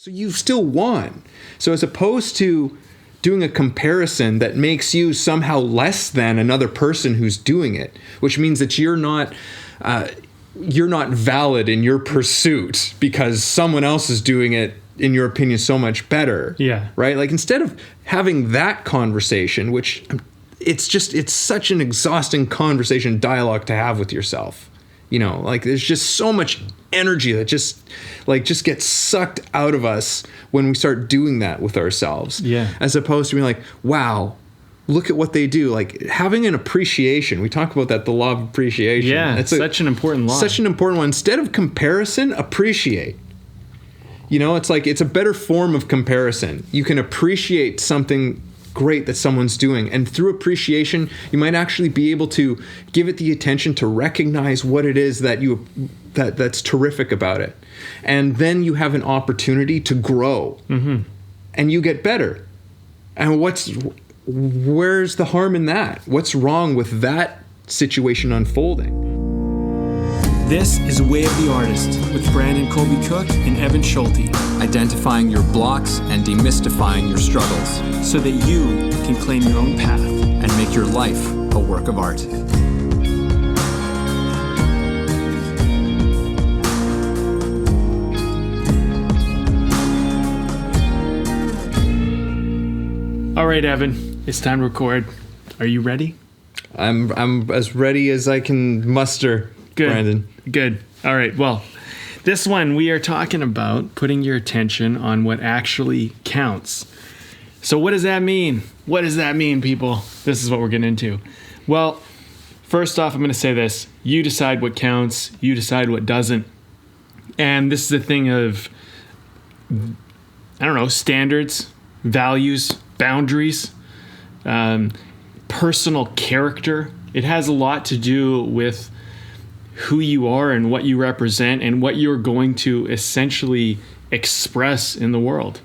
So you've still won. So as opposed to doing a comparison that makes you somehow less than another person who's doing it, which means that you're not valid in your pursuit because someone else is doing it, in your opinion, so much better. Yeah. Right? Like, instead of having that conversation, which it's such an exhausting conversation, dialogue to have with yourself. You know, like, there's just so much energy that just gets sucked out of us when we start doing that with ourselves. Yeah. As opposed to being like, wow, look at what they do. Like, having an appreciation. We talk about that, the law of appreciation. Yeah, it's such an important law. Such an important one. Instead of comparison, appreciate. You know, it's like, it's a better form of comparison. You can appreciate something great that someone's doing, and through appreciation you might actually be able to give it the attention to recognize what it is that's terrific about it, and then you have an opportunity to grow. Mm-hmm. And you get better. And where's the harm in that? What's wrong with that situation unfolding? This is Way of the Artist with Brandon Colby Cook and Evan Schulte. Identifying your blocks and demystifying your struggles so that you can claim your own path and make your life a work of art. All right, Evan, it's time to record. Are you ready? I'm as ready as I can muster. Good. Brandon. Good. All right. Well, this one we are talking about putting your attention on what actually counts. So what does that mean? What does that mean, people? This is what we're getting into. Well, first off, I'm going to say this. You decide what counts. You decide what doesn't. And this is a thing of, standards, values, boundaries, personal character. It has a lot to do with who you are and what you represent and what you're going to essentially express in the world.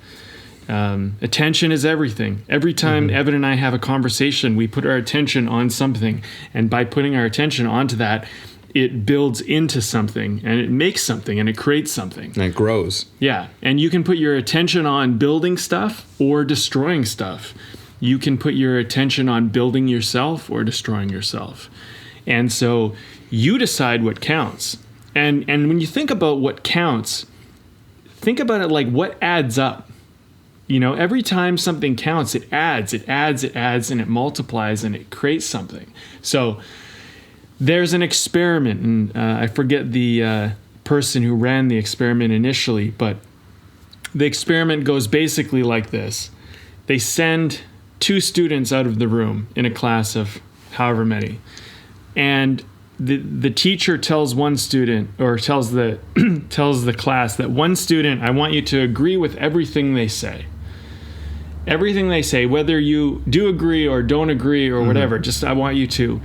Attention is everything. Every time Evan and I have a conversation, we put our attention on something. And by putting our attention onto that, it builds into something and it makes something and it creates something. And it grows. Yeah. And you can put your attention on building stuff or destroying stuff. You can put your attention on building yourself or destroying yourself. And so you decide what counts. And when you think about what counts, think about it like what adds up. You know, every time something counts, it adds, and it multiplies, and it creates something. So there's an experiment, and I forget the person who ran the experiment initially, but the experiment goes basically like this. They send 2 students out of the room in a class of however many, and the teacher tells one student, or tells the class that one student, I want you to agree with everything they say. Everything they say, whether you do agree or don't agree or whatever, just I want you to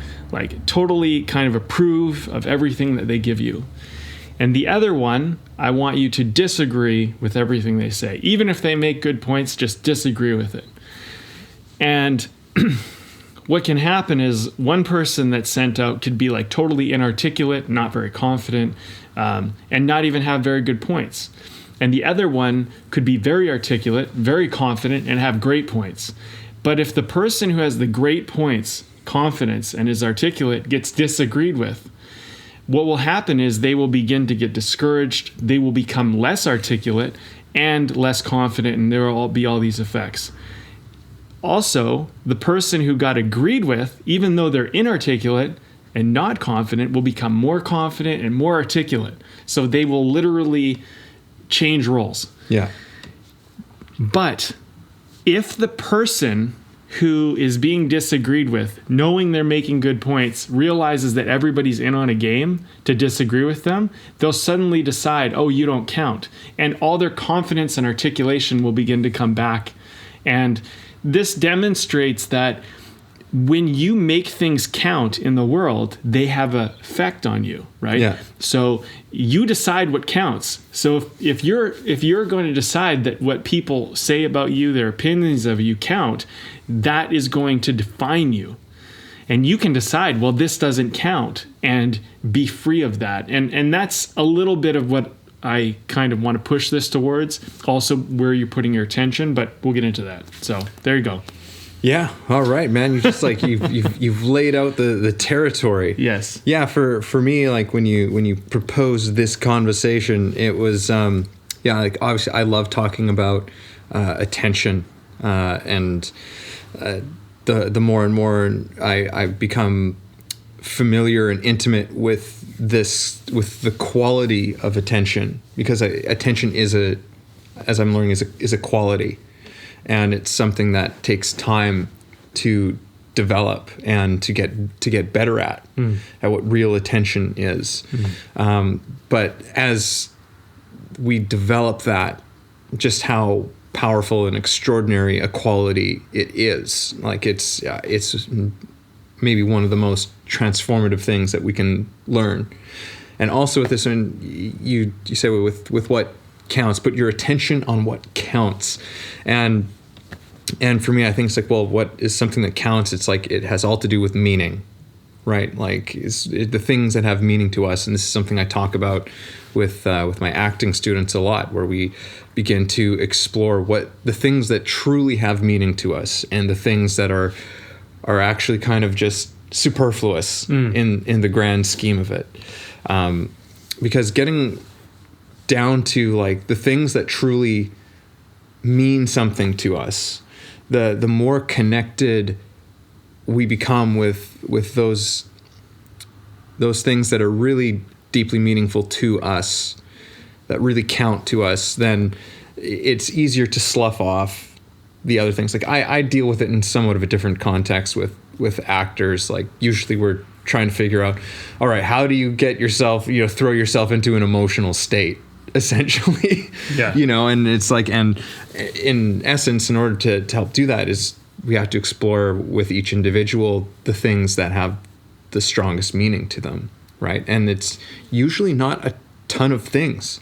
totally kind of approve of everything that they give you. And the other one, I want you to disagree with everything they say. Even if they make good points, just disagree with it. And what can happen is one person that's sent out could be totally inarticulate, not very confident, and not even have very good points. And the other one could be very articulate, very confident, and have great points. But if the person who has the great points, confidence, and is articulate gets disagreed with, what will happen is they will begin to get discouraged, they will become less articulate and less confident, and there will be all these effects. Also, the person who got agreed with, even though they're inarticulate and not confident, will become more confident and more articulate. So they will literally change roles. Yeah. But if the person who is being disagreed with, knowing they're making good points, realizes that everybody's in on a game to disagree with them, they'll suddenly decide, oh, you don't count. And all their confidence and articulation will begin to come back. And this demonstrates that when you make things count in the world, they have an effect on you, right? Yeah. So you decide what counts. So if you're going to decide that what people say about you, their opinions of you count, that is going to define you. And you can decide, well, this doesn't count, and be free of that. And that's a little bit of what I kind of want to push this towards. Also, where you're putting your attention, but we'll get into that. So there you go. Yeah. All right, man. You just like you've laid out the territory. Yes. Yeah. For me, like when you proposed this conversation, it was like obviously I love talking about attention, and the more and more I become familiar and intimate with the quality of attention, because attention as I'm learning is a quality, and it's something that takes time to develop and to get better at what real attention is. But as we develop that, just how powerful and extraordinary a quality it is. Like it's maybe one of the most transformative things that we can learn. And also with this one, you say with what counts, put your attention on what counts. And for me, I think it's like, well, what is something that counts? It's like it has all to do with meaning, right? Like the things that have meaning to us. And this is something I talk about with my acting students a lot, where we begin to explore what the things that truly have meaning to us, and the things that are actually kind of just superfluous in the grand scheme of it. Because getting down to like the things that truly mean something to us, the more connected we become with those things that are really deeply meaningful to us, that really count to us, then it's easier to slough off the other things. Like I deal with it in somewhat of a different context with actors. Like usually we're trying to figure out, all right, how do you get yourself, throw yourself into an emotional state, essentially. Yeah. And it's like, and in essence, in order to help do that, is we have to explore with each individual the things that have the strongest meaning to them, right? And it's usually not a ton of things.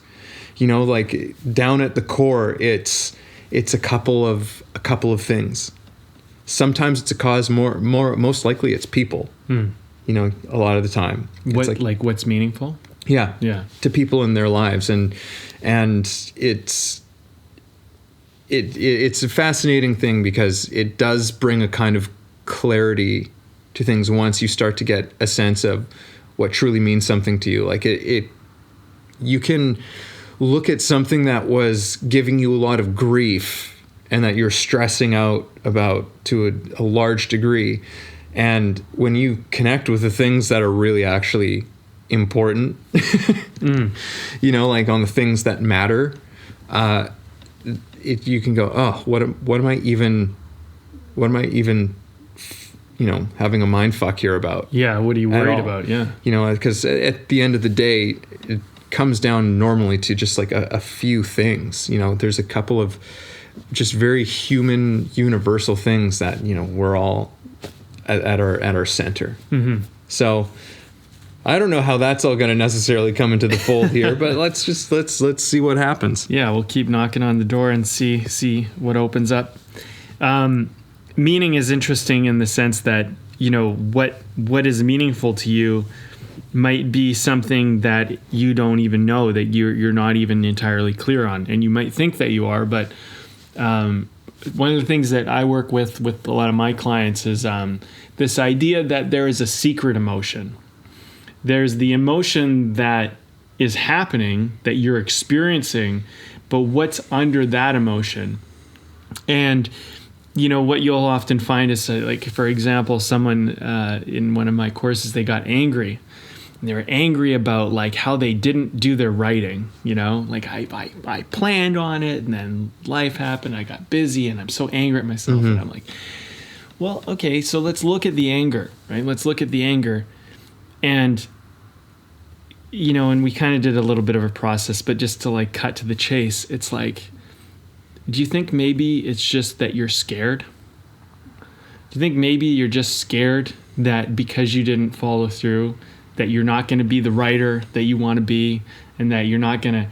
Like down at the core, it's a couple of things. Sometimes it's a cause. Most likely it's people. A lot of the time. What like what's meaningful? Yeah. To people in their lives, and it's a fascinating thing, because it does bring a kind of clarity to things once you start to get a sense of what truly means something to you. Like you can look at something that was giving you a lot of grief and that you're stressing out about to a large degree. And when you connect with the things that are really actually important, like on the things that matter, you can go, oh, what am I even having a mind fuck here about? Yeah. What are you worried about? Yeah. Because at the end of the day, it comes down normally to just like a few things. There's a couple of just very human, universal things that, we're all at our center. So I don't know how that's all going to necessarily come into the fold here, but let's see what happens. Yeah, we'll keep knocking on the door and see what opens up. Meaning is interesting in the sense that, what is meaningful to you might be something that you don't even know, that you're not even entirely clear on, and you might think that you are. But one of the things that I work with a lot of my clients is this idea that there is a secret emotion. There's the emotion that is happening, that you're experiencing, but what's under that emotion? And what you'll often find is, like, for example, someone in one of my courses, they got angry. And they were angry about like how they didn't do their writing, like I planned on it, and then life happened. I got busy, and I'm so angry at myself. And I'm like, well, okay, so let's look at the anger, right? Let's look at the anger. And, and we kind of did a little bit of a process, but just to like cut to the chase, it's like, do you think maybe it's just that you're scared? Do you think maybe you're just scared that because you didn't follow through, that you're not going to be the writer that you want to be, and that you're not going to,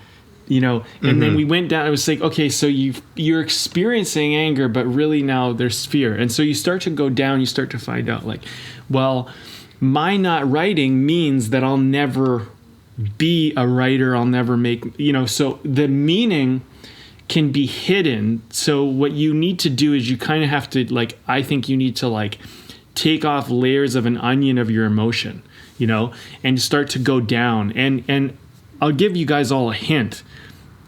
and then we went down, I was like, okay, so you're experiencing anger, but really now there's fear. And so you start to go down, you start to find out like, well, my not writing means that I'll never be a writer. I'll never make, so the meaning can be hidden. So what you need to do is you kind of have to, like, I think you need to, like, take off layers of an onion of your emotion, and start to go down. And I'll give you guys all a hint.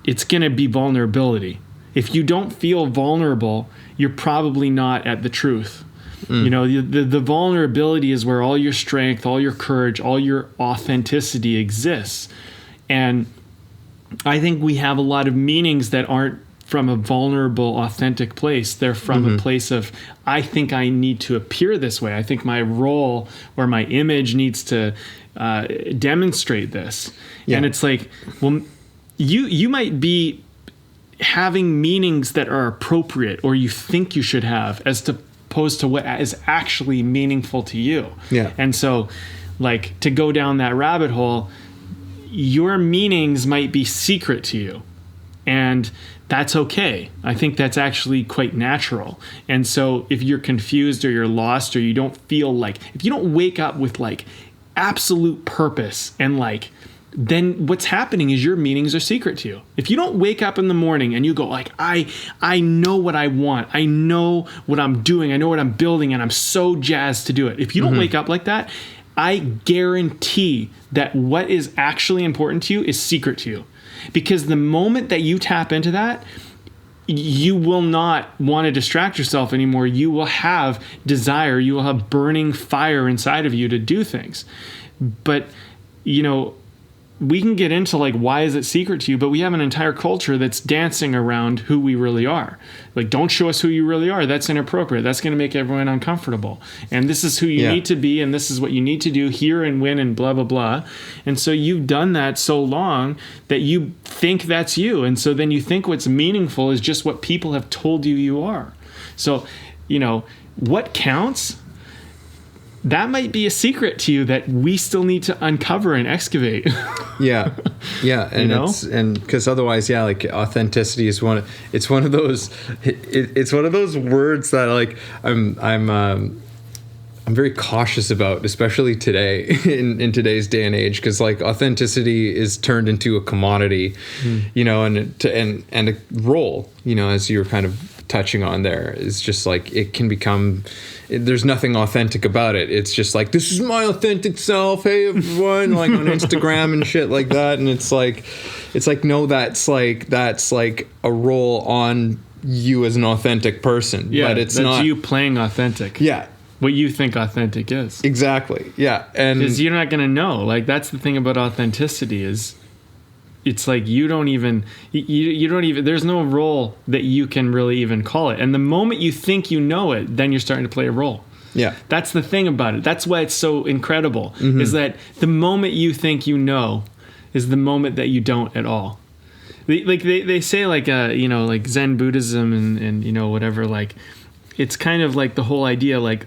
It's going to be vulnerability. If you don't feel vulnerable, you're probably not at the truth. The vulnerability is where all your strength, all your courage, all your authenticity exists. And I think we have a lot of meanings that aren't from a vulnerable, authentic place. They're from a place of, I think I need to appear this way. I think my role or my image needs to demonstrate this. Yeah. And it's like, well, you might be having meanings that are appropriate or you think you should have, as opposed to what is actually meaningful to you. Yeah. And so, like, to go down that rabbit hole, your meanings might be secret to you. And that's okay. I think that's actually quite natural. And so if you're confused or you're lost or you don't feel like, if you don't wake up with, like, absolute purpose, and, like, then what's happening is your meanings are secret to you. If you don't wake up in the morning and you go, like, I know what I want, I know what I'm doing, I know what I'm building, and I'm so jazzed to do it. If you don't wake up like that, I guarantee that what is actually important to you is secret to you. Because the moment that you tap into that, you will not want to distract yourself anymore. You will have desire. You will have burning fire inside of you to do things. But, we can get into, like, why is it secret to you? But we have an entire culture that's dancing around who we really are. Like, don't show us who you really are. That's inappropriate. That's going to make everyone uncomfortable. And this is who you need to be, and this is what you need to do here and win and blah, blah, blah. And so you've done that so long that you think that's you. And so then you think what's meaningful is just what people have told you are. So, what counts? That might be a secret to you that we still need to uncover and excavate. Yeah. And because otherwise, like, authenticity is one of those words that, like, I'm very cautious about, especially today in today's day and age, because, like, authenticity is turned into a commodity, and a role, as you were kind of touching on there, is just like, it can become, there's nothing authentic about it. It's just like, this is my authentic self. Hey everyone, like, on Instagram and shit like that. And it's like, no, that's like a role on you as an authentic person. Yeah, but it's that's not you playing authentic. Yeah. What you think authentic is. Exactly. Yeah. And because you're not going to know. Like, that's the thing about authenticity is, it's like you don't even, there's no role that you can really even call it. And the moment you think you know it, then you're starting to play a role. Yeah. That's the thing about it. That's why it's so incredible, is that the moment you think you know is the moment that you don't at all. They say, like, like Zen Buddhism and whatever, like, it's kind of like the whole idea, like,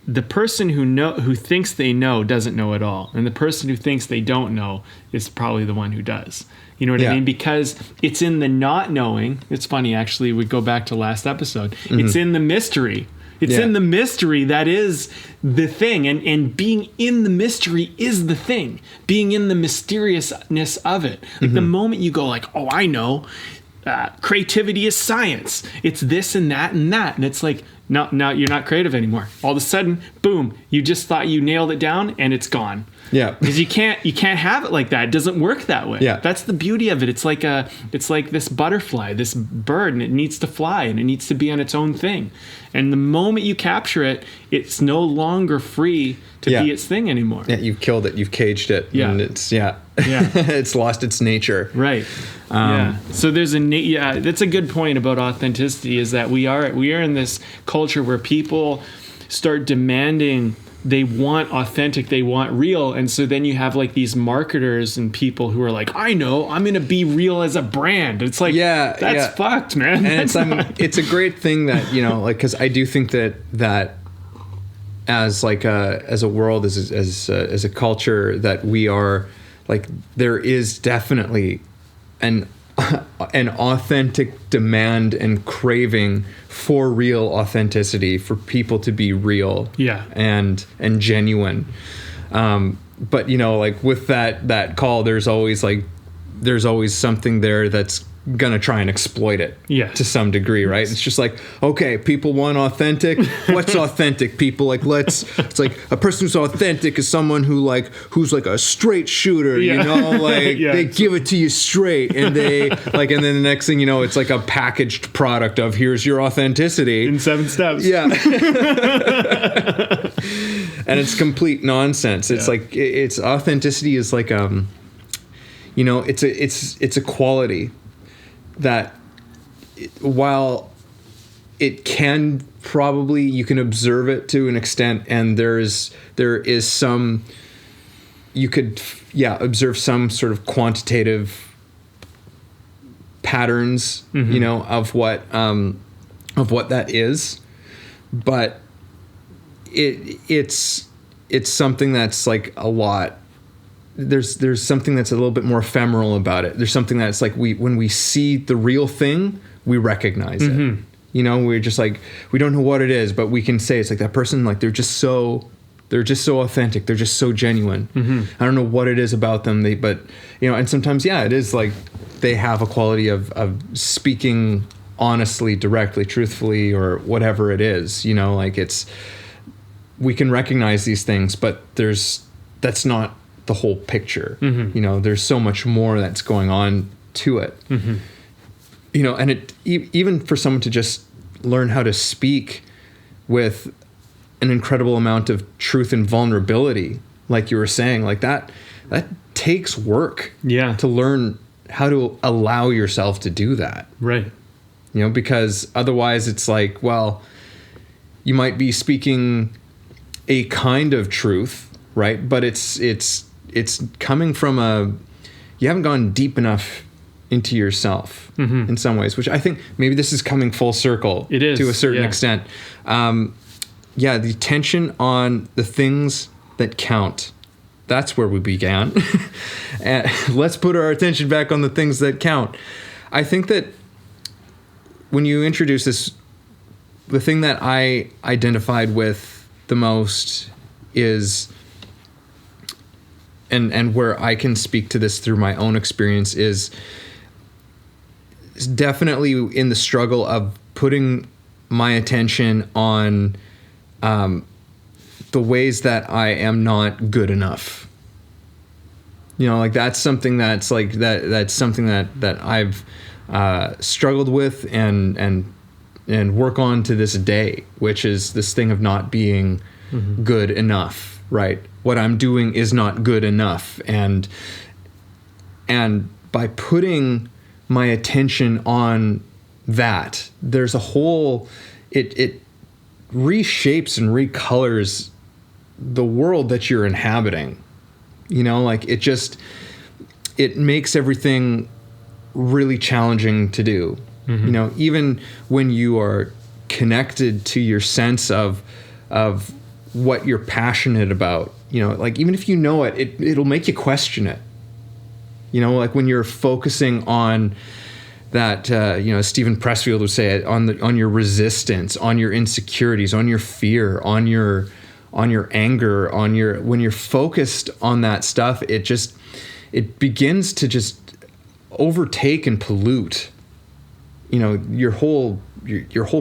the person who thinks they know doesn't know at all, and the person who thinks they don't know is probably the one who does. You know what I mean? Because it's in the not knowing. It's funny, actually. We go back to last episode. It's in the mystery. It's in the mystery that is the thing, and being in the mystery is the thing. Being in the mysteriousness of it. Like, the moment you go, like, oh, I know. Creativity is science. It's this and that and that. And it's like, no, you're not creative anymore. All of a sudden, boom, you just thought you nailed it down and it's gone. Yeah. Because you can't have it like that. It doesn't work that way. Yeah. That's the beauty of it. It's like this butterfly, this bird, and it needs to fly and it needs to be on its own thing. And the moment you capture it, it's no longer free to be its thing anymore. Yeah, you've killed it, you've caged it, and it's it's lost its nature. Right. So there's that's a good point about authenticity, is that we are in this culture where people start demanding, they want authentic, they want real, and so then you have, like, these marketers and people who are like, I know, I'm gonna be real as a brand. It's like, that's fucked, man. And it's a great thing that, like, because I do think that as a world, as a culture, that we are, like, there is definitely an authentic demand and craving for real authenticity, for people to be real, and genuine. but like with that call, there's always something there that's gonna try and exploit it to some degree, right? It's just like, okay, people want authentic. What's authentic, people? Like, it's like a person who's authentic is someone who's like a straight shooter, they give it to you straight, and they and then the next thing you know, it's like a packaged product of here's your authenticity in 7 steps. Yeah. And it's complete nonsense. It's like it's authenticity is like it's a quality that while it can probably, you can observe it to an extent, and there is some, you could observe some sort of quantitative patterns, of what that is, but it's something that's like a lot. There's something that's a little bit more ephemeral about it. There's something that's like when we see the real thing, we recognize it. We're just like, we don't know what it is, but we can say it's like that person, like they're just so authentic. They're just so genuine. I don't know what it is about them. And sometimes, it is like they have a quality of speaking honestly, directly, truthfully, or whatever it is, like we can recognize these things, but that's not the whole picture. There's so much more that's going on to it. And even for someone to just learn how to speak with an incredible amount of truth and vulnerability, like you were saying, like that takes work. To learn how to allow yourself to do that. Right. Because otherwise it's like, well, you might be speaking a kind of truth, right? But it's coming from you haven't gone deep enough into yourself in some ways, which I think maybe this is coming full circle. It is, to a certain extent. The attention on the things that count. That's where we began. And let's put our attention back on the things that count. I think that when you introduce this, the thing that I identified with the most is, and where I can speak to this through my own experience, is definitely in the struggle of putting my attention on the ways that I am not good enough. Like that's something that's like that's something that I've struggled with and work on to this day, which is this thing of not being good enough, right? What I'm doing is not good enough, and by putting my attention on that, there's a whole, it reshapes and recolors the world that you're inhabiting. Like it makes everything really challenging to do. Even when you are connected to your sense of what you're passionate about, like even if it'll make you question it. Like when you're focusing on that, Stephen Pressfield would say it, on your resistance, on your insecurities, on your fear, on your anger, when you're focused on that stuff, it begins to just overtake and pollute, your whole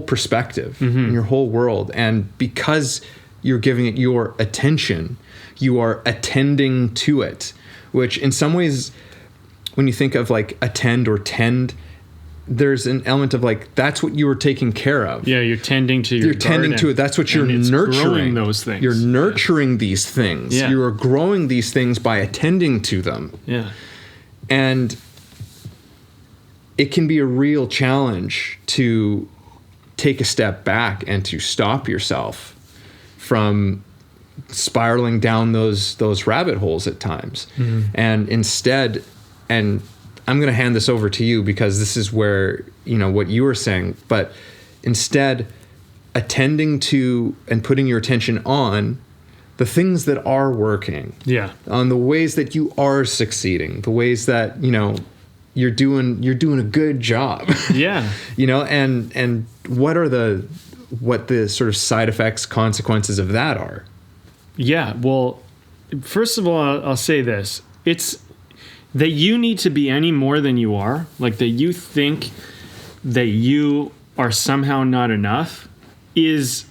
perspective and your whole world. And because you're giving it your attention, you are attending to it, which in some ways, when you think of like attend or tend, there's an element of like, that's what you were taking care of. Yeah, you're tending to You're tending to it. That's what you're nurturing. Growing those things. You're nurturing these things. Yeah. You are growing these things by attending to them. Yeah. And it can be a real challenge to take a step back and to stop yourself from spiraling down those rabbit holes at times. And instead, and I'm going to hand this over to you because this is where, what you were saying, but instead attending to and putting your attention on the things that are working. Yeah. On the ways that you are succeeding, the ways that, you're doing a good job. Yeah. And what the sort of side effects, consequences of that are. Yeah. Well, first of all, I'll say this. It's that you need to be any more than you are, like that you think that you are somehow not enough is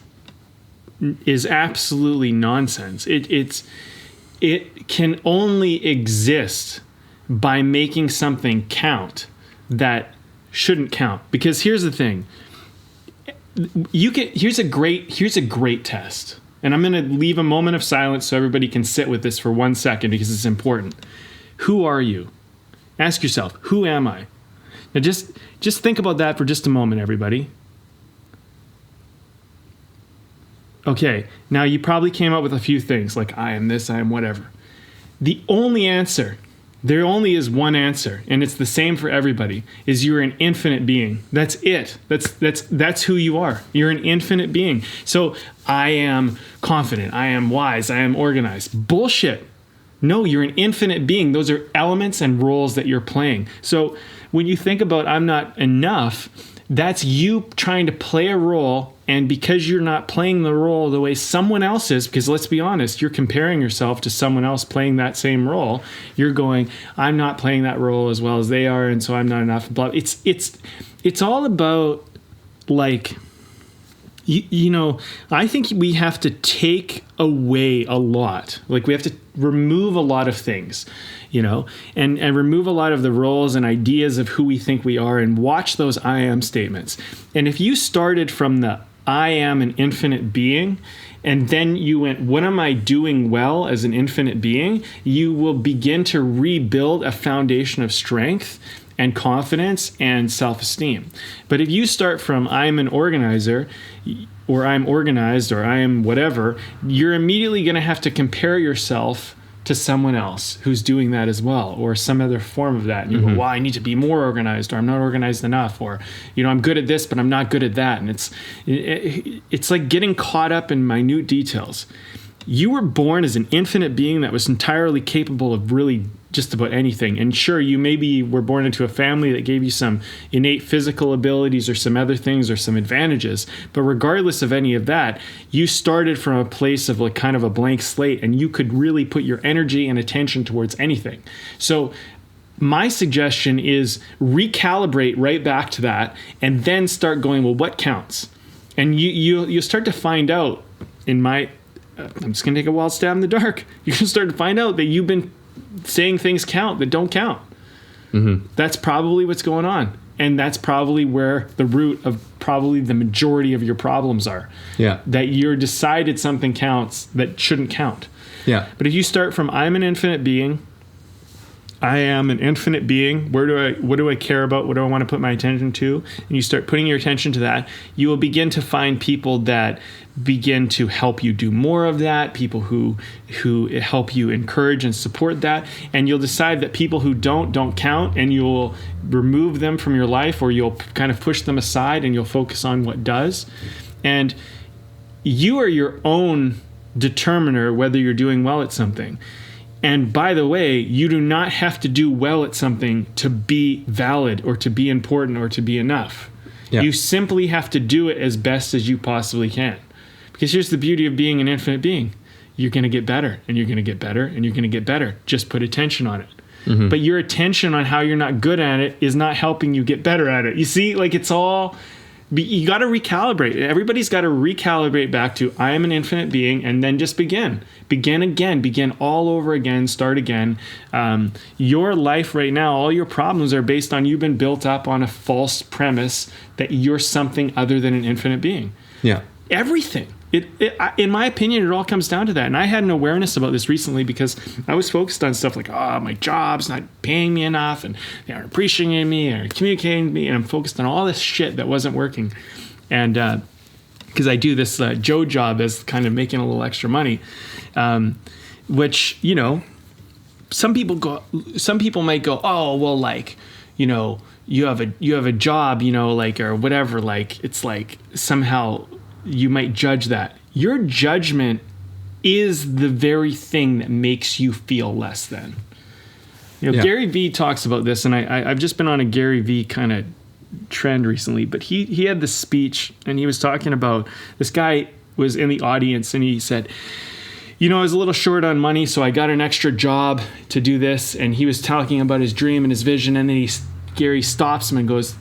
absolutely nonsense. It can only exist by making something count that shouldn't count. Because here's the thing. Here's a great test. And I'm going to leave a moment of silence so everybody can sit with this for 1 second because it's important. Who are you? Ask yourself, who am I? Now just think about that for just a moment, everybody. Okay, now you probably came up with a few things like I am this, I am whatever. The only answer, there only is one answer, and it's the same for everybody, is you're an infinite being. That's it. That's who you are. You're an infinite being. So I am confident, I am wise, I am organized. Bullshit. No, you're an infinite being. Those are elements and roles that you're playing. So when you think about I'm not enough, that's you trying to play a role, and because you're not playing the role the way someone else is, because let's be honest, you're comparing yourself to someone else playing that same role, you're going, I'm not playing that role as well as they are, and so I'm not enough. Blah. It's all about, like, you know, I think we have to take away a lot. Like, we have to remove a lot of things, you know, and remove a lot of the roles and ideas of who we think we are and watch those I am statements. And if you started from the I am an infinite being, and then you went, what am I doing well as an infinite being? You will begin to rebuild a foundation of strength and confidence and self-esteem. But if you start from I'm an organizer, or I'm organized, or I am whatever, you're immediately going to have to compare yourself to someone else who's doing that as well, or some other form of that. And you go, well, I need to be more organized, or I'm not organized enough, or, you know, I'm good at this, but I'm not good at that. And it's like getting caught up in minute details. You were born as an infinite being that was entirely capable of really just about anything. And sure, you maybe were born into a family that gave you some innate physical abilities or some other things or some advantages. But regardless of any of that, you started from a place of like kind of a blank slate, and you could really put your energy and attention towards anything. So my suggestion is recalibrate right back to that, and then start going, well, what counts? And you'll start to find out, I'm just going to take a wild stab in the dark. You can start to find out that you've been saying things count that don't count. Mm-hmm. That's probably what's going on. And that's probably where the root of probably the majority of your problems are. Yeah. That you're decided something counts that shouldn't count. Yeah. But if you start from I'm an infinite being, I am an infinite being, what do I care about? What do I want to put my attention to? And you start putting your attention to that, you will begin to find people that begin to help you do more of that, people who help you encourage and support that. And you'll decide that people who don't count, and you'll remove them from your life, or you'll kind of push them aside and you'll focus on what does. And you are your own determiner whether you're doing well at something. And by the way, you do not have to do well at something to be valid or to be important or to be enough. Yeah. You simply have to do it as best as you possibly can. Because here's the beauty of being an infinite being. You're going to get better, and you're going to get better, and you're going to get better. Just put attention on it. Mm-hmm. But your attention on how you're not good at it is not helping you get better at it. You see, like, it's all... You got to recalibrate. Everybody's got to recalibrate back to I am an infinite being, and then just begin again, begin all over again, start again. Your life right now, all your problems are based on you've been built up on a false premise that you're something other than an infinite being. Yeah. Everything. In my opinion, it all comes down to that. And I had an awareness about this recently because I was focused on stuff like, my job's not paying me enough, and they aren't appreciating me, or communicating with me, and I'm focused on all this shit that wasn't working. And because I do this Joe job as kind of making a little extra money, which, you know, some people might go, oh, well, like, you know, you have a job, you know, like, or whatever, like, it's like somehow you might judge that. Your judgment is the very thing that makes you feel less than. You know, yeah. Gary Vee talks about this, and I've just been on a Gary Vee kind of trend recently, but he had this speech, and he was talking about, this guy was in the audience, and he said, I was a little short on money, so I got an extra job to do this. And he was talking about his dream and his vision. And then Gary stops him and goes,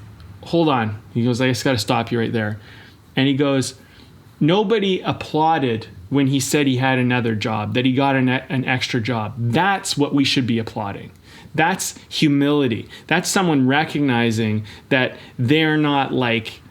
hold on. He goes, I just got to stop you right there. And he goes, nobody applauded when he said he had another job, that he got an extra job. That's what we should be applauding. That's humility. That's someone recognizing that they're not like,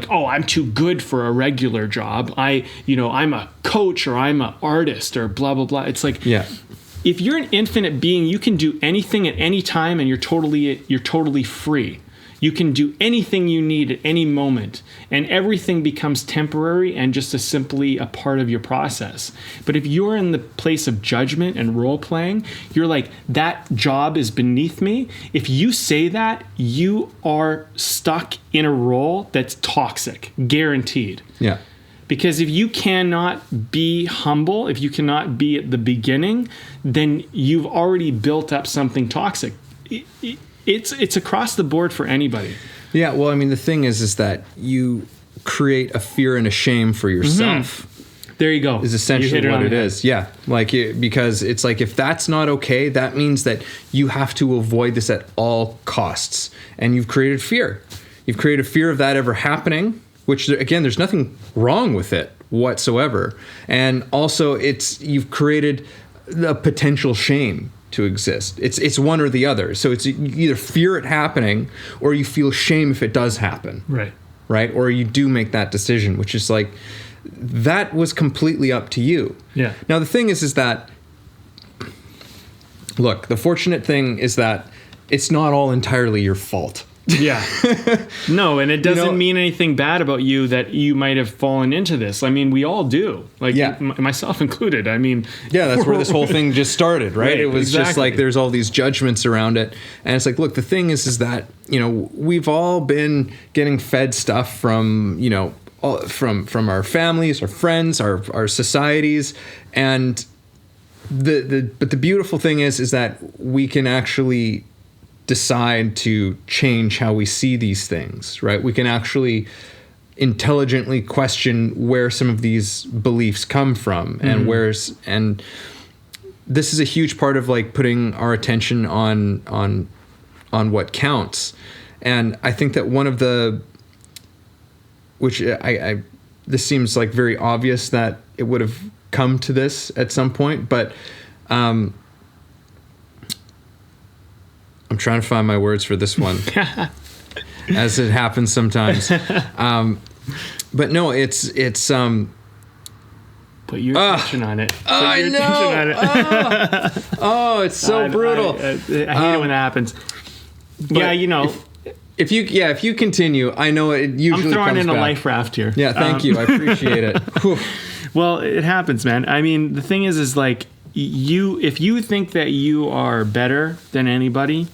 oh, I'm too good for a regular job. I'm a coach, or I'm an artist, or blah, blah, blah. It's like, if you're an infinite being, you can do anything at any time, and you're totally free. You can do anything you need at any moment, and everything becomes temporary and just simply a part of your process. But if you're in the place of judgment and role playing, you're like, that job is beneath me. If you say that, you are stuck in a role that's toxic, guaranteed. Yeah. Because if you cannot be humble, if you cannot be at the beginning, then you've already built up something toxic. It's across the board for anybody. Yeah, well, I mean, the thing is that you create a fear and a shame for yourself. Mm-hmm. There you go. Is essentially what it is. Yeah, because it's like, if that's not okay, that means that you have to avoid this at all costs, and you've created fear. You've created fear of that ever happening, which, again, there's nothing wrong with it whatsoever, and also you've created a potential shame to exist. It's one or the other. So it's, you either fear it happening, or you feel shame if it does happen. Right? Or you do make that decision, which is like, that was completely up to you. Yeah. Now the thing is that, look, the fortunate thing is that it's not all entirely your fault. Yeah. No, and it doesn't mean anything bad about you that you might have fallen into this. I mean, we all do. Like, myself included. I mean... Yeah, that's where this whole thing just started, right? It was just like, there's all these judgments around it. And it's like, look, the thing is that, we've all been getting fed stuff from, from our families, our friends, our societies. And but the beautiful thing is that we can actually decide to change how we see these things, right? We can actually intelligently question where some of these beliefs come from, and and this is a huge part of like putting our attention on what counts. And I think that one of the, which I this seems like very obvious that it would have come to this at some point, but I'm trying to find my words for this one, as it happens sometimes. But no, it's. Put your attention on it. I know. It's so brutal. I hate it when that happens. Yeah, If you continue, I know it usually I'm throwing comes in back. a life raft here. Yeah, thank you. I appreciate it. Well, it happens, man. I mean, the thing is like, if you think that you are better than anybody,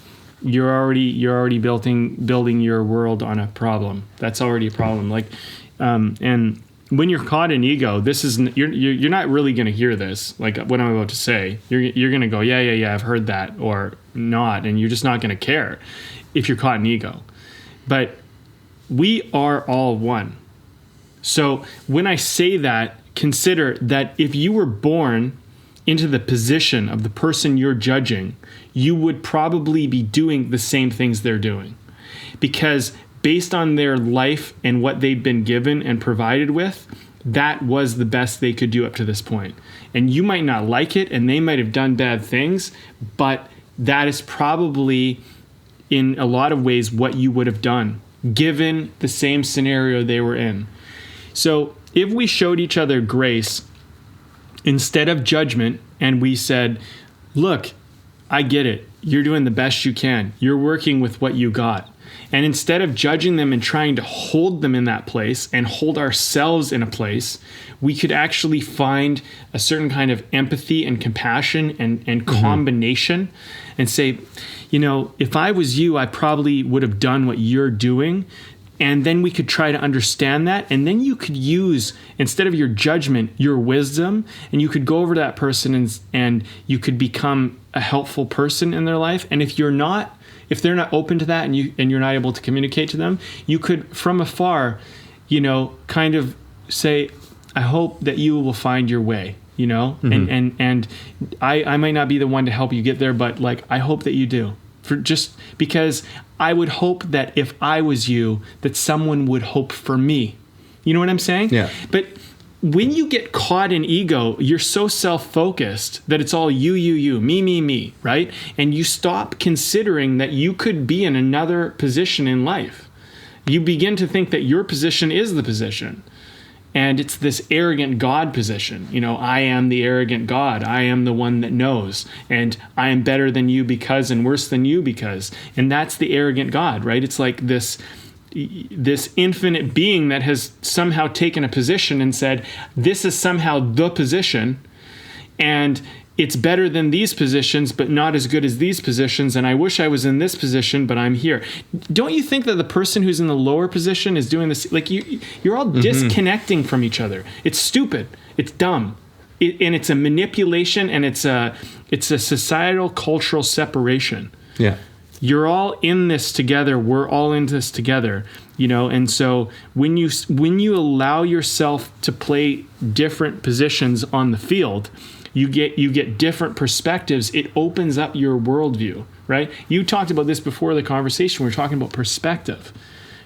you're already building your world on a problem. That's already a problem. Like, and when you're caught in ego, this is you're not really going to hear this. Like what I'm about to say, you're going to go, yeah, I've heard that, or not, and you're just not going to care if you're caught in ego. But we are all one. So when I say that, consider that if you were born into the position of the person you're judging, you would probably be doing the same things they're doing. Because based on their life and what they've been given and provided with, that was the best they could do up to this point. And you might not like it, and they might have done bad things, but that is probably, in a lot of ways, what you would have done, given the same scenario they were in. So if we showed each other grace instead of judgment, and we said, look, I get it. You're doing the best you can. You're working with what you got. And instead of judging them and trying to hold them in that place and hold ourselves in a place, we could actually find a certain kind of empathy and compassion and combination and say, if I was you, I probably would have done what you're doing. And then we could try to understand that. And then you could use, instead of your judgment, your wisdom. And you could go over to that person and you could become a helpful person in their life. And if they're not open to that and you're not able to communicate to them, you could, from afar, kind of say, I hope that you will find your way. you know, and I might not be the one to help you get there, but like, I hope that you do, for just because I would hope that if I was you, that someone would hope for me. You know what I'm saying? Yeah. But when you get caught in ego, you're so self-focused that it's all you, me, right? And you stop considering that you could be in another position in life. You begin to think that your position is the position. And it's this arrogant God position. You know, I am the arrogant God. I am the one that knows. And I am better than you because, and worse than you because. And that's the arrogant God, right? It's like this infinite being that has somehow taken a position and said, this is somehow the position. And it's better than these positions, but not as good as these positions. And I wish I was in this position, but I'm here. Don't you think that the person who's in the lower position is doing this? Like you're all disconnecting from each other. It's stupid. It's dumb. And it's a manipulation, and it's a societal cultural separation. Yeah. You're all in this together. We're all in this together, you know? And so when you allow yourself to play different positions on the field, you get different perspectives. It opens up your worldview, right? You talked about this before the conversation. We're talking about perspective.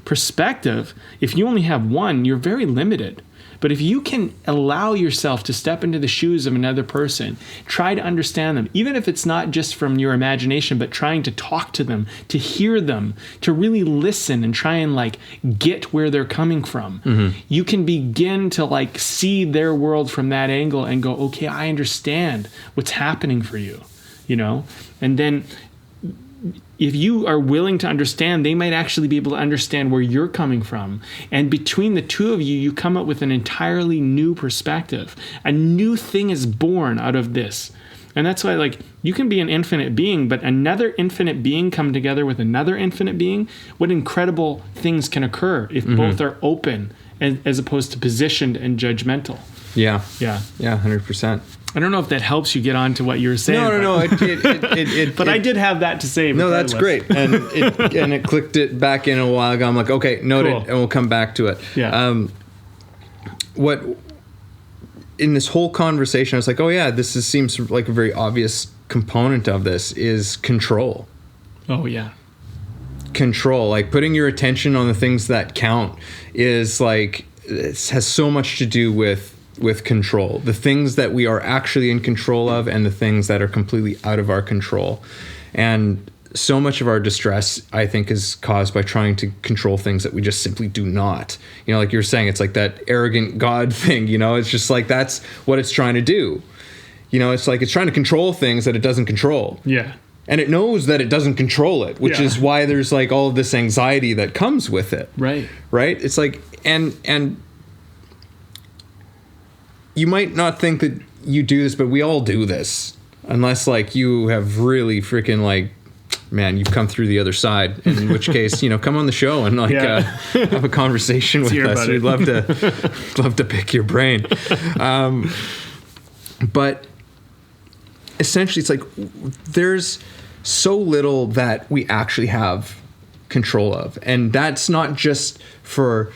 Perspective, if you only have one, you're very limited. But if you can allow yourself to step into the shoes of another person, try to understand them, even if it's not just from your imagination, but trying to talk to them, to hear them, to really listen and try and like get where they're coming from, you can begin to like see their world from that angle and go, okay, I understand what's happening for you, you know? And then if you are willing to understand, they might actually be able to understand where you're coming from. And between the two of you, you come up with an entirely new perspective. A new thing is born out of this. And that's why, like, you can be an infinite being, but another infinite being come together with another infinite being. What incredible things can occur if both are open as opposed to positioned and judgmental. Yeah. Yeah. Yeah, 100%. I don't know if that helps you get on to what you were saying. No. But I did have that to say. No, that's great. And it clicked it back in a while ago. I'm like, okay, noted, Cool. and we'll come back to it. Yeah. What in this whole conversation, I was like, oh yeah, seems like a very obvious component of this is control. Oh yeah. Control, like putting your attention on the things that count, is like, it has so much to do with control, the things that we are actually in control of and the things that are completely out of our control. And so much of our distress, I think, is caused by trying to control things that we just simply do not. You know, like you're saying, it's like that arrogant God thing, you know, it's just like, that's what it's trying to do. You know, it's like it's trying to control things that it doesn't control. Yeah. And it knows that it doesn't control it, which is why there's like all of this anxiety that comes with it. Right. Right? It's like, and you might not think that you do this, but we all do this. Unless like you have really freaking like, man, you've come through the other side. In which case, you know, come on the show and like have a conversation with us. We'd love to pick your brain. But essentially, it's like there's so little that we actually have control of, and that's not just for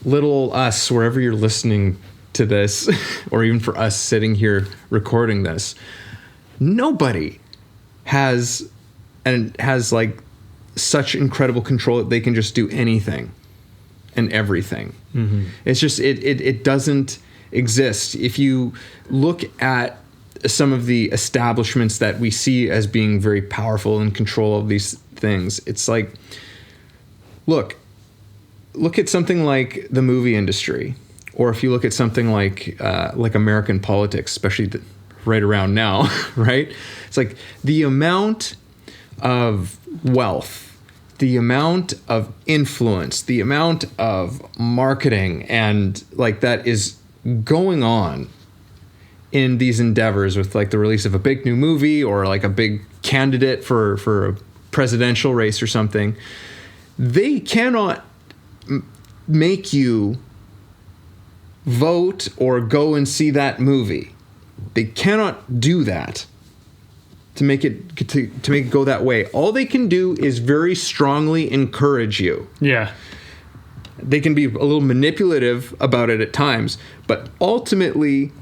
little us, wherever you're listening to this, or even for us sitting here recording this. Nobody has like such incredible control that they can just do anything and everything. It's just it doesn't exist. If you look at some of the establishments that we see as being very powerful and in control of these things, it's like, look at something like the movie industry. Or if you look at something like American politics, especially right around now, right? It's like the amount of wealth, the amount of influence, the amount of marketing, and like that is going on in these endeavors with like the release of a big new movie or like a big candidate for a presidential race or something. They cannot make you vote or go and see that movie. They cannot do that to make it go that way. All they can do is very strongly encourage you. Yeah. They can be a little manipulative about it at times, but ultimately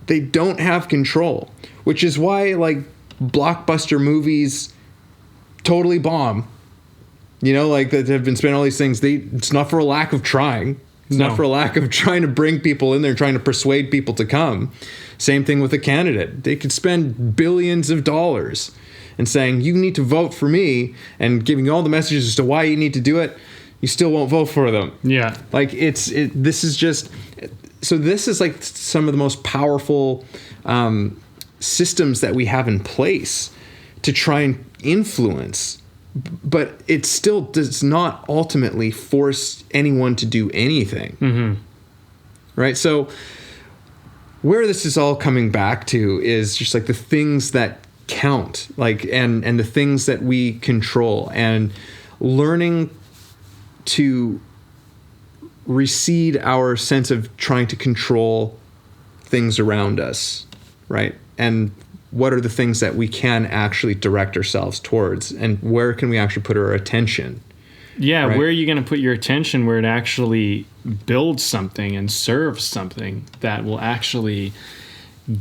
They don't have control, which is why like blockbuster movies totally bomb. You know, like that have been spent all these things. It's not for a lack of trying. It's not for a lack of trying to bring people in there, trying to persuade people to come. Same thing with a candidate. They could spend billions of dollars and saying, you need to vote for me, and giving you all the messages as to why you need to do it. You still won't vote for them. Yeah. Like this is just, so this is like some of the most powerful systems that we have in place to try and influence, but it still does not ultimately force anyone to do anything. Mm-hmm. Right. So where this is all coming back to is just like the things that count, like, and the things that we control, and learning to recede our sense of trying to control things around us, right? And what are the things that we can actually direct ourselves towards, and where can we actually put our attention? Yeah, right? Where are you going to put your attention where it actually builds something and serves something that will actually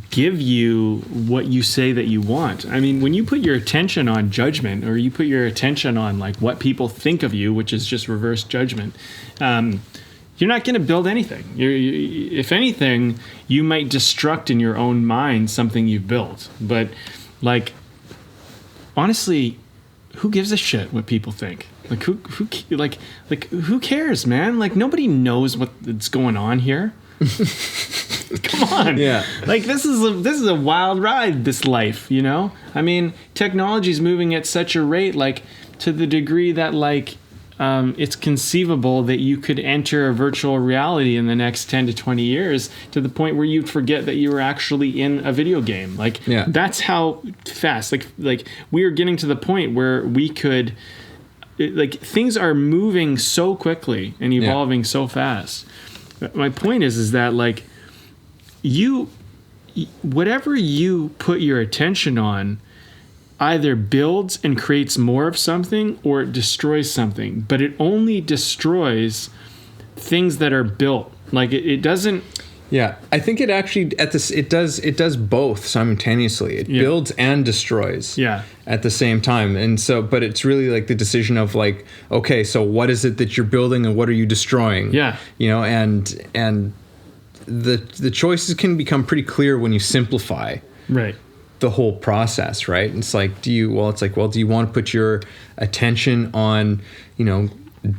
give you what you say that you want? I mean, when you put your attention on judgment, or you put your attention on like what people think of you, which is just reverse judgment, you're not going to build anything. If anything, you might destruct in your own mind something you've built. But like, honestly, who gives a shit what people think? Like who cares, man? Like, nobody knows what's going on here. Come on. Yeah. Like, this is a wild ride, this life, you know? I mean, technology is moving at such a rate, like, to the degree that, like, it's conceivable that you could enter a virtual reality in the next 10 to 20 years, to the point where you'd forget that you were actually in a video game. Like, That's how fast, like we are getting to the point where we could, like, things are moving so quickly and evolving so fast. My point is that, like, whatever you put your attention on either builds and creates more of something, or it destroys something. But it only destroys things that are built. Like, it doesn't. Yeah, I think it actually it does both simultaneously. It builds and destroys. At the same time. And so, but it's really like the decision of like, okay, so what is it that you're building and what are you destroying? Yeah. You know, and the choices can become pretty clear when you simplify. Right. The whole process, right? It's like, do you want to put your attention on, you know,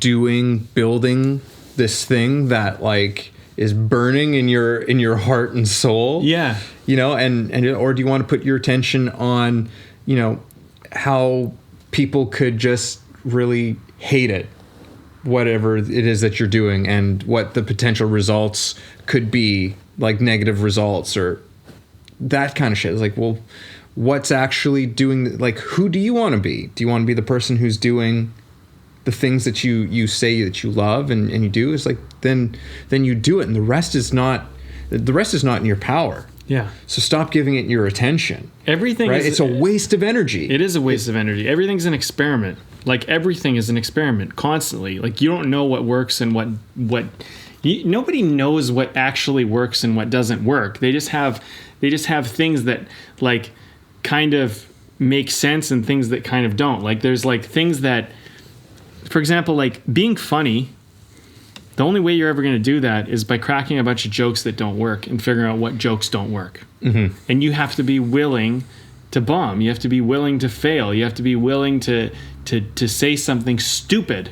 building this thing that like is burning in your heart and soul? Yeah. You know, and or do you want to put your attention on, you know, how people could just really hate it, whatever it is that you're doing, and what the potential results could be, like negative results or that kind of shit. It's like, well, what's actually doing, like, who do you want to be? Do you want to be the person who's doing the things that you say that you love and you do? It's like, then you do it, and the rest is not in your power. Yeah. So stop giving it your attention. Everything right? is, it's a waste of energy. It is a waste of energy. Everything's an experiment. Like, everything is an experiment constantly. Like, you don't know what works and what nobody knows what actually works and what doesn't work. They just have things that, like, kind of make sense and things that kind of don't. Like, there's like things that, for example, like being funny, the only way you're ever going to do that is by cracking a bunch of jokes that don't work and figuring out what jokes don't work. Mm-hmm. And you have to be willing to bomb. You have to be willing to fail. You have to be willing to say something stupid,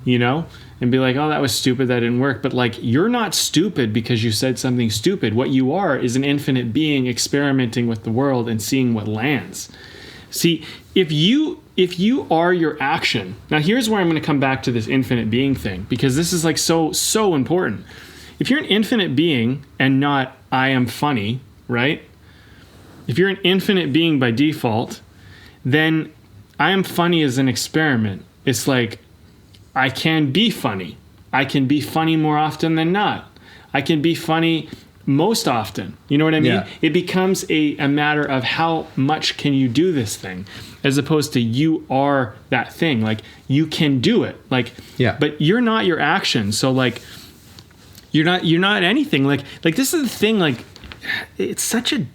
you know? And be like, oh, that was stupid, that didn't work. But, like, you're not stupid because you said something stupid. What you are is an infinite being experimenting with the world and seeing what lands. See, if you are your action. Now, here's where I'm going to come back to this infinite being thing, because this is, like, so important. If you're an infinite being and not I am funny, right? If you're an infinite being by default, then I am funny is an experiment. It's like, I can be funny. I can be funny more often than not. I can be funny most often. You know what I mean? Yeah. It becomes a matter of how much can you do this thing, as opposed to you are that thing. Like, you can do it. Like, but you're not your action. So, like, you're not anything. Like this is the thing. Like, it's such a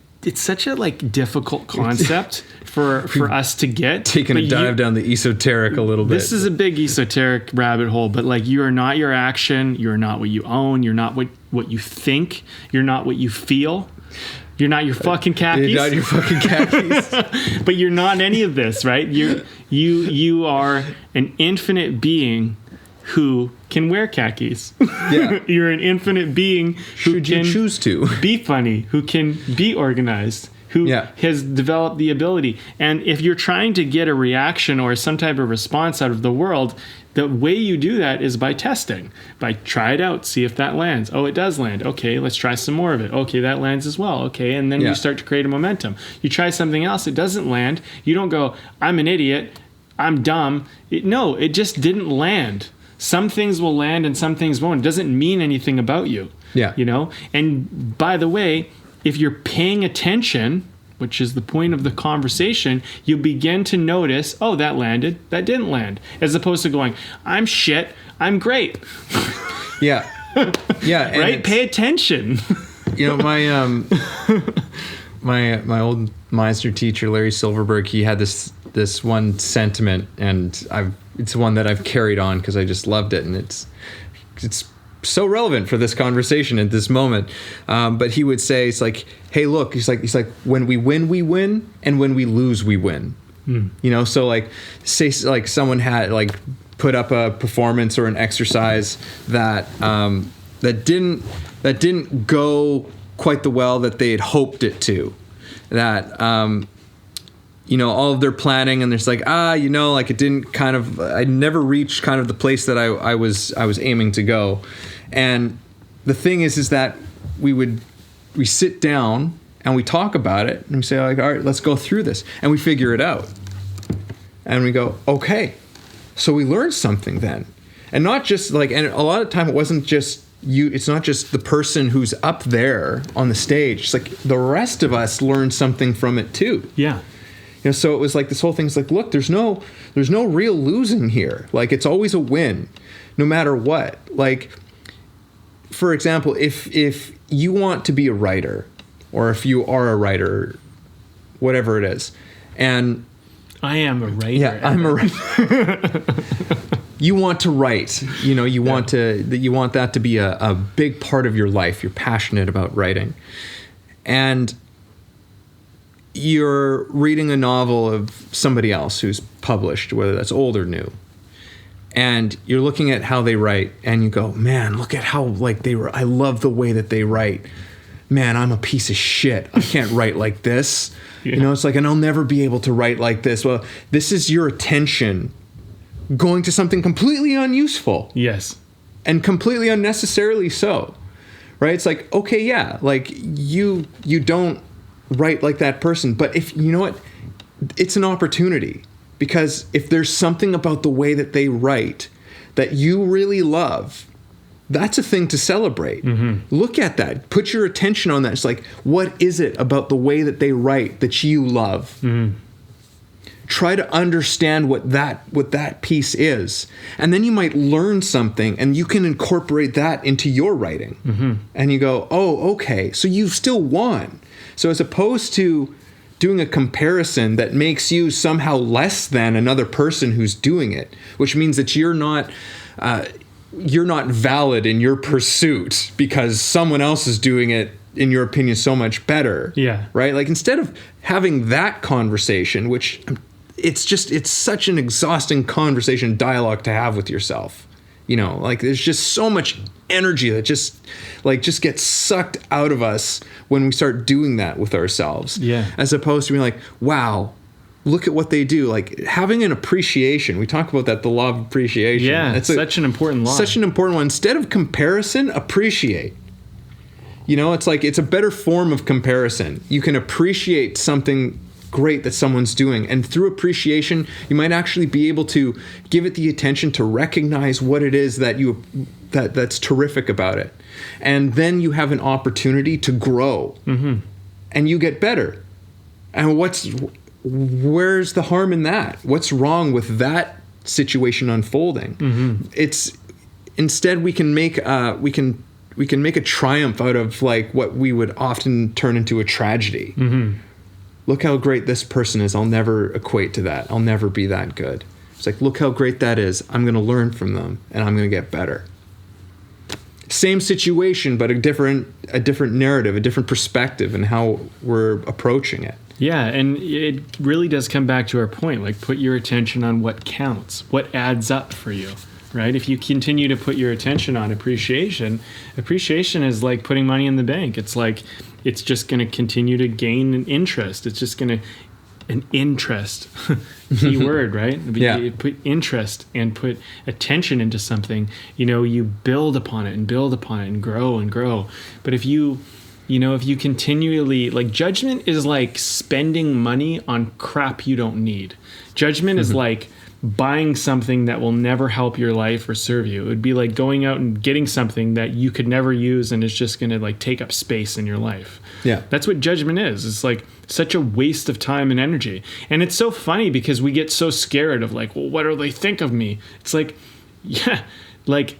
like difficult concept for us to get. Taking a dive down the esoteric a little bit. This is a big esoteric rabbit hole, but like, you are not your action. You're not what you own. You're not what you think. You're not what you feel. You're not your fucking khakis. You're not your fucking khakis. But you're not any of this, right? You are an infinite being who can wear khakis. Yeah. You're an infinite being who Should can you choose to be funny, who can be organized, who has developed the ability. And if you're trying to get a reaction or some type of response out of the world, the way you do that is by testing. By try it out, see if that lands. Oh, it does land. Okay, let's try some more of it. Okay, that lands as well. Okay, and then you start to create a momentum. You try something else, it doesn't land. You don't go, I'm an idiot, I'm dumb. No, it just didn't land. Some things will land and some things won't. It doesn't mean anything about you. Yeah. You know? And by the way, if you're paying attention, which is the point of the conversation, you begin to notice, oh, that landed, that didn't land. As opposed to going, I'm shit, I'm great. Yeah. Yeah. Right? Pay attention. You know, my old Meisner teacher, Larry Silverberg, he had this one sentiment, and it's one that I've carried on because I just loved it, and it's so relevant for this conversation at this moment. But he would say, it's like, hey, look, he's like, when we win, we win, and when we lose, we win. You know, so like, say like someone had like put up a performance or an exercise that didn't go quite the well that they had hoped it to. That you know, all of their planning, and there's like, you know, like it didn't kind of, I never reached kind of the place that I was aiming to go. And the thing is that we sit down and we talk about it, and we say like, all right, let's go through this, and we figure it out. And we go, okay, so we learned something then. And not just like, and a lot of time it wasn't just you, it's not just the person who's up there on the stage. It's like the rest of us learned something from it too. Yeah. You know, so it was like this whole thing's like, look, there's no real losing here. Like, it's always a win, no matter what. Like, for example, if you want to be a writer, or if you are a writer, whatever it is, and I am a writer. Yeah, I'm a writer. You want to write. You know, you want that to be a big part of your life. You're passionate about writing, and you're reading a novel of somebody else who's published, whether that's old or new, and you're looking at how they write, and you go, man, look at how like I love the way that they write. Man, I'm a piece of shit. I can't write like this. Yeah. You know, it's like, and I'll never be able to write like this. Well, this is your attention going to something completely unuseful. Yes. And completely unnecessarily so. Right? It's like, okay, yeah, like you don't write like that person, but if you know what, it's an opportunity, because if there's something about the way that they write that you really love, that's a thing to celebrate. Mm-hmm. Look at that. Put your attention on that. It's like, what is it about the way that they write that you love? Mm-hmm. Try to understand what that piece is, and then you might learn something, and you can incorporate that into your writing. Mm-hmm. And you go, oh, okay, so you've still won. So as opposed to doing a comparison that makes you somehow less than another person who's doing it, which means that you're not valid in your pursuit because someone else is doing it, in your opinion, so much better. Yeah. Right? Like, instead of having that conversation, which it's such an exhausting conversation, dialogue to have with yourself. You know, like, there's just so much energy that just gets sucked out of us when we start doing that with ourselves. Yeah. As opposed to being like, wow, look at what they do. Like, having an appreciation. We talk about that, the law of appreciation. Yeah, it's such an important law. Such an important one. Instead of comparison, appreciate. You know, it's like, it's a better form of comparison. You can appreciate something great that someone's doing, and through appreciation, you might actually be able to give it the attention to recognize what it is that's terrific about it. And then you have an opportunity to grow. Mm-hmm. And you get better. And where's the harm in that? What's wrong with that situation unfolding? Mm-hmm. It's, instead we can make a triumph out of like what we would often turn into a tragedy. Look how great this person is. I'll never equate to that. I'll never be that good. It's like, look how great that is. I'm going to learn from them and I'm going to get better. Same situation, but a different narrative, a different perspective in how we're approaching it. Yeah, and it really does come back to our point, like put your attention on what counts, what adds up for you, right? If you continue to put your attention on appreciation is like putting money in the bank. It's like, it's just going to continue to gain an interest. It's just going to, an interest, key word, right? Yeah. You put interest and put attention into something, you build upon it and grow and grow. But if you continually, like, judgment is like spending money on crap you don't need. Judgment is like buying something that will never help your life or serve you. It would be like going out and getting something that you could never use and it's just going to like take up space in your life. Yeah. That's what judgment is. It's like such a waste of time and energy. And it's so funny because we get so scared of like, well, what do they think of me? It's like, yeah, like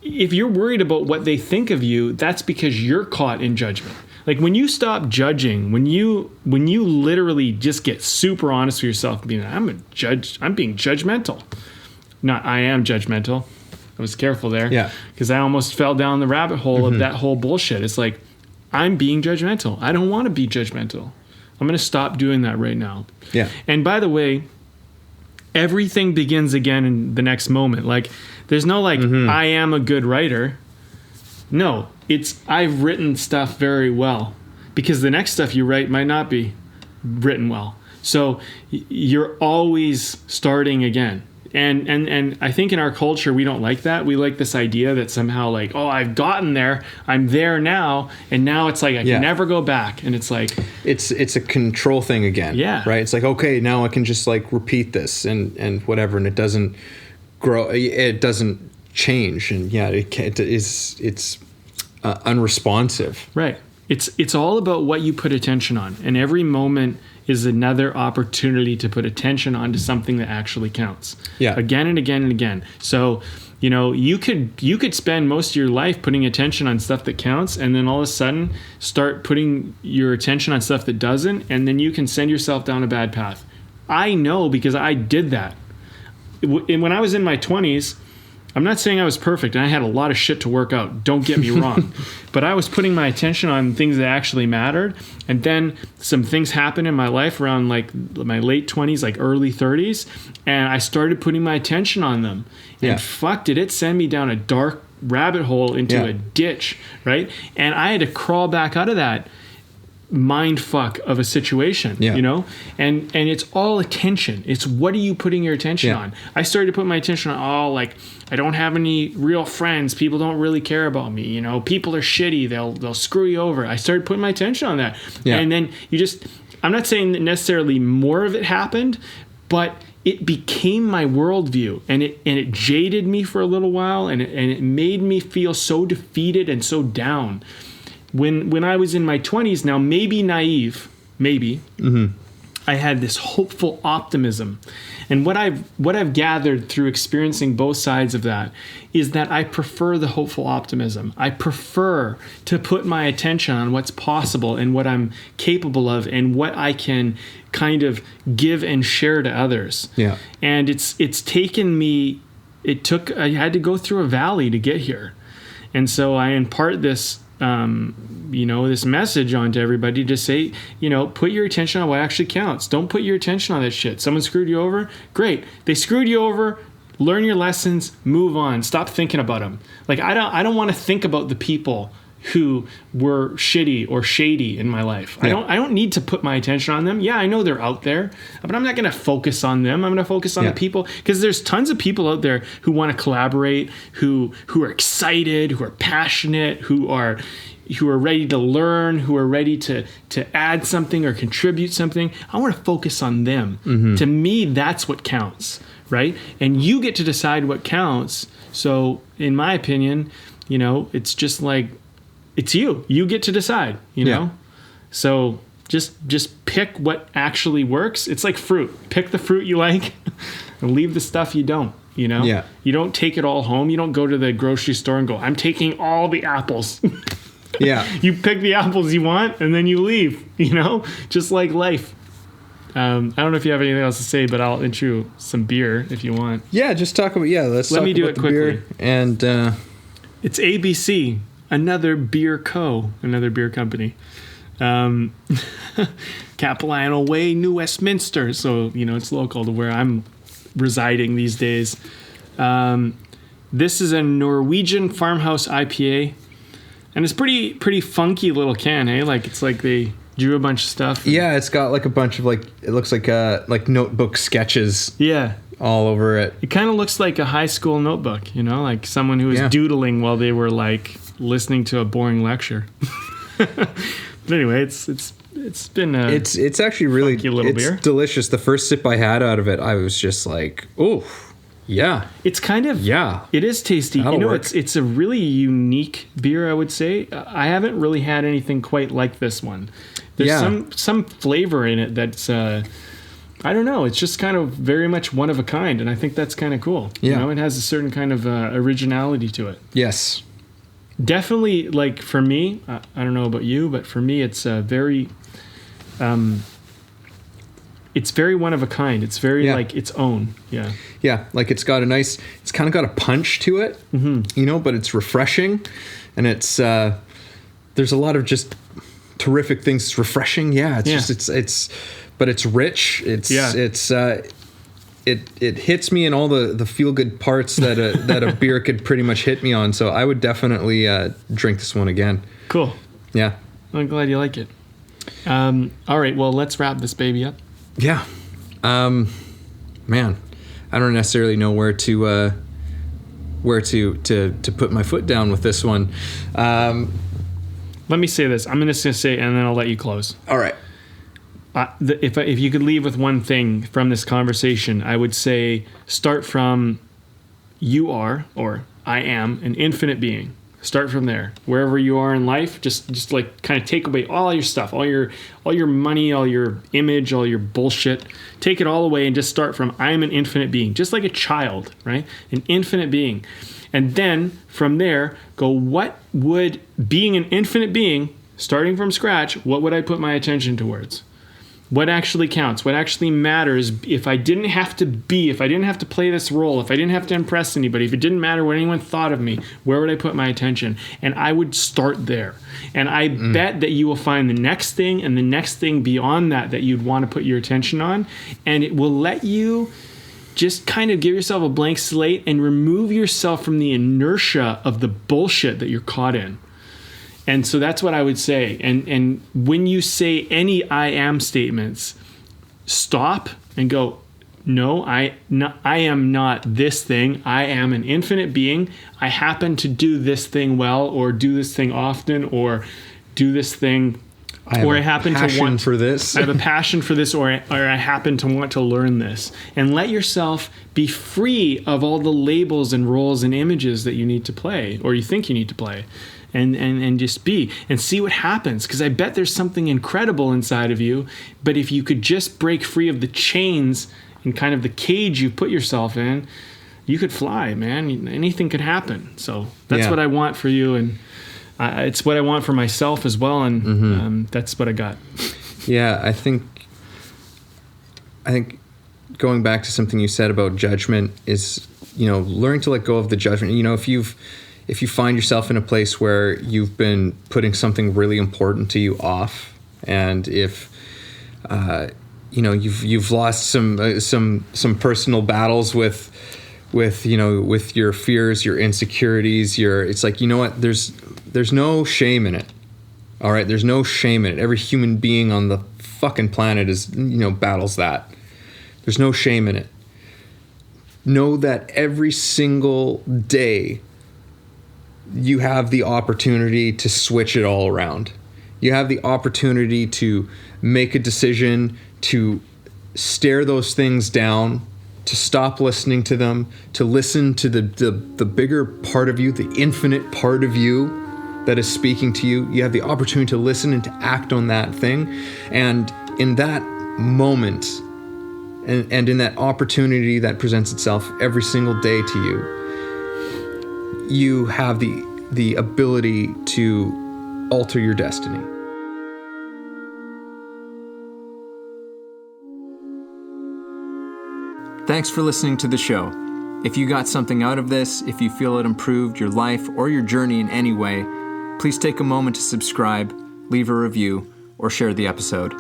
if you're worried about what they think of you, that's because you're caught in judgment. Like when you stop judging, when you literally just get super honest with yourself and being, I'm being judgmental. Not I am judgmental. I was careful there. Yeah. Because I almost fell down the rabbit hole of that whole bullshit. It's like, I'm being judgmental. I don't want to be judgmental. I'm going to stop doing that right now. Yeah. And by the way, everything begins again in the next moment. Like there's no like, I am a good writer. No, it's I've written stuff very well, because the next stuff you write might not be written well. So you're always starting again. And I think in our culture, we don't like that. We like this idea that somehow like, oh, I've gotten there. I'm there now. And now it's like I can never go back. And it's like... It's a control thing again. Yeah. Right? It's like, okay, now I can just like repeat this and whatever. And it doesn't grow. It doesn't change. And yeah, it's unresponsive. Right. It's all about what you put attention on. And every moment is another opportunity to put attention onto something that actually counts. Yeah. Again and again and again. So, you could spend most of your life putting attention on stuff that counts, and then all of a sudden start putting your attention on stuff that doesn't, and then you can send yourself down a bad path. I know because I did that. When I was in my 20s, I'm not saying I was perfect, and I had a lot of shit to work out. Don't get me wrong. But I was putting my attention on things that actually mattered. And then some things happened in my life around like my late 20s, like early 30s. And I started putting my attention on them. And fuck, did it send me down a dark rabbit hole into a ditch, right? And I had to crawl back out of that mind fuck of a situation, and it's all attention. It's what are you putting your attention on? I started to put my attention on, like, I don't have any real friends. People don't really care about me. People are shitty. They'll screw you over. I started putting my attention on that. And then I'm not saying that necessarily more of it happened, but it became my worldview, and it jaded me for a little while, and it made me feel so defeated and so down. When I was in my 20s, now maybe naive, I had this hopeful optimism. And what I've gathered through experiencing both sides of that is that I prefer the hopeful optimism. I prefer to put my attention on what's possible and what I'm capable of and what I can kind of give and share to others. Yeah. And it's taken me, I had to go through a valley to get here. And so I impart this this message onto everybody to say, put your attention on what actually counts. Don't put your attention on that shit. Someone screwed you over? Great. They screwed you over. Learn your lessons. Move on. Stop thinking about them. Like, I don't want to think about the people who were shitty or shady in my life. Yeah. I don't need to put my attention on them. Yeah, I know they're out there, but I'm not going to focus on them. I'm going to focus on the people, because there's tons of people out there who want to collaborate, who are excited, who are passionate, who are ready to learn, who are ready to add something or contribute something. I want to focus on them. Mm-hmm. To me, that's what counts, right? And you get to decide what counts. So in my opinion, it's just like, it's you. You get to decide, know? So just pick what actually works. It's like fruit. Pick the fruit you like and leave the stuff you don't. you know? Yeah. You don't take it all home. You don't go to the grocery store and go, I'm taking all the apples. Yeah. You pick the apples you want and then you leave, you know? Just like life. I don't know if you have anything else to say, but I'll intro some beer if you want. Yeah, just talk about, let's Let talk me do about it the quickly. beer. And It's ABC, another beer company. Capilano Way, New Westminster. So, it's local to where I'm residing these days. This is a Norwegian farmhouse IPA. And it's pretty funky little can, eh? It's like they drew a bunch of stuff. yeah, it's got like a bunch of it looks like notebook sketches Yeah. all over it. It kind of looks like a high school notebook, like someone who was Yeah. doodling while they were listening to a boring lecture. But anyway, it's been a It's actually really funky little it's beer. delicious. The first sip I had out of it, I was just like, oh, yeah. It's kind of Yeah. It is tasty. That'll work. It's a really unique beer, I would say. I haven't really had anything quite like this one. There's Yeah. some flavor in it that's I don't know. It's just kind of very much one of a kind, and I think that's kind of cool. Yeah. It has a certain kind of originality to it. Yes. Definitely, for me, I don't know about you, but for me, it's very one of a kind. It's very Yeah. its own. Yeah. Yeah, it's got it's kind of got a punch to it, but it's refreshing, and it's there's a lot of just terrific things. It's refreshing, but it's rich. It hits me in all the feel good parts that a beer could pretty much hit me on. So I would definitely drink this one again. Cool. Yeah, I'm glad you like it. All right, well, let's wrap this baby up. yeah. Man, I don't necessarily know where to put my foot down with this one. Let me say this. I'm just going to say, and then I'll let you close. All right. If you could leave with one thing from this conversation, I would say start from you are, or I am, an infinite being. Start from there. Wherever you are in life, just kind of take away all your stuff, all your money, all your image, all your bullshit. Take it all away and just start from I am an infinite being, just like a child, right? An infinite being. And then from there, go, what would, being an infinite being, starting from scratch, what would I put my attention towards? What actually counts? What actually matters? If I didn't have to play this role, if I didn't have to impress anybody, if it didn't matter what anyone thought of me, where would I put my attention? And I would start there. And I bet that you will find the next thing and the next thing beyond that you'd want to put your attention on. And it will let you just kind of give yourself a blank slate and remove yourself from the inertia of the bullshit that you're caught in. And so that's what I would say. And when you say any I am statements, stop and go, no, I am not this thing. I am an infinite being. I happen to do this thing well, or do this thing often, or do this thing, I have or a I happen to passion want for this. I have a passion for this, or I happen to want to learn this. And let yourself be free of all the labels and roles and images that you need to play, or you think you need to play. And just be and see what happens, because I bet there's something incredible inside of you. But if you could just break free of the chains and kind of the cage you put yourself in, you could fly, man. Anything could happen. So that's what I want for you, and it's what I want for myself as well. And that's what I got. Yeah, I think going back to something you said about judgment is, learning to let go of the judgment. If you find yourself in a place where you've been putting something really important to you off, and if you've lost some personal battles with your fears, your insecurities, it's like, you know what, there's no shame in it. All right, there's no shame in it. Every human being on the fucking planet is battles that. There's no shame in it. Know that every single day you have the opportunity to switch it all around. You have the opportunity to make a decision, to stare those things down, to stop listening to them, to listen to the bigger part of you, the infinite part of you that is speaking to you. You have the opportunity to listen and to act on that thing. And in that moment, and in that opportunity that presents itself every single day to you, you have the ability to alter your destiny. Thanks for listening to the show. If you got something out of this, if you feel it improved your life or your journey in any way, please take a moment to subscribe, leave a review, or share the episode.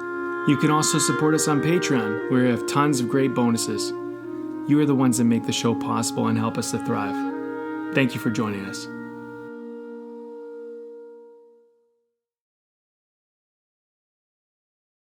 You can also support us on Patreon, where we have tons of great bonuses. You are the ones that make the show possible and help us to thrive. Thank you for joining us.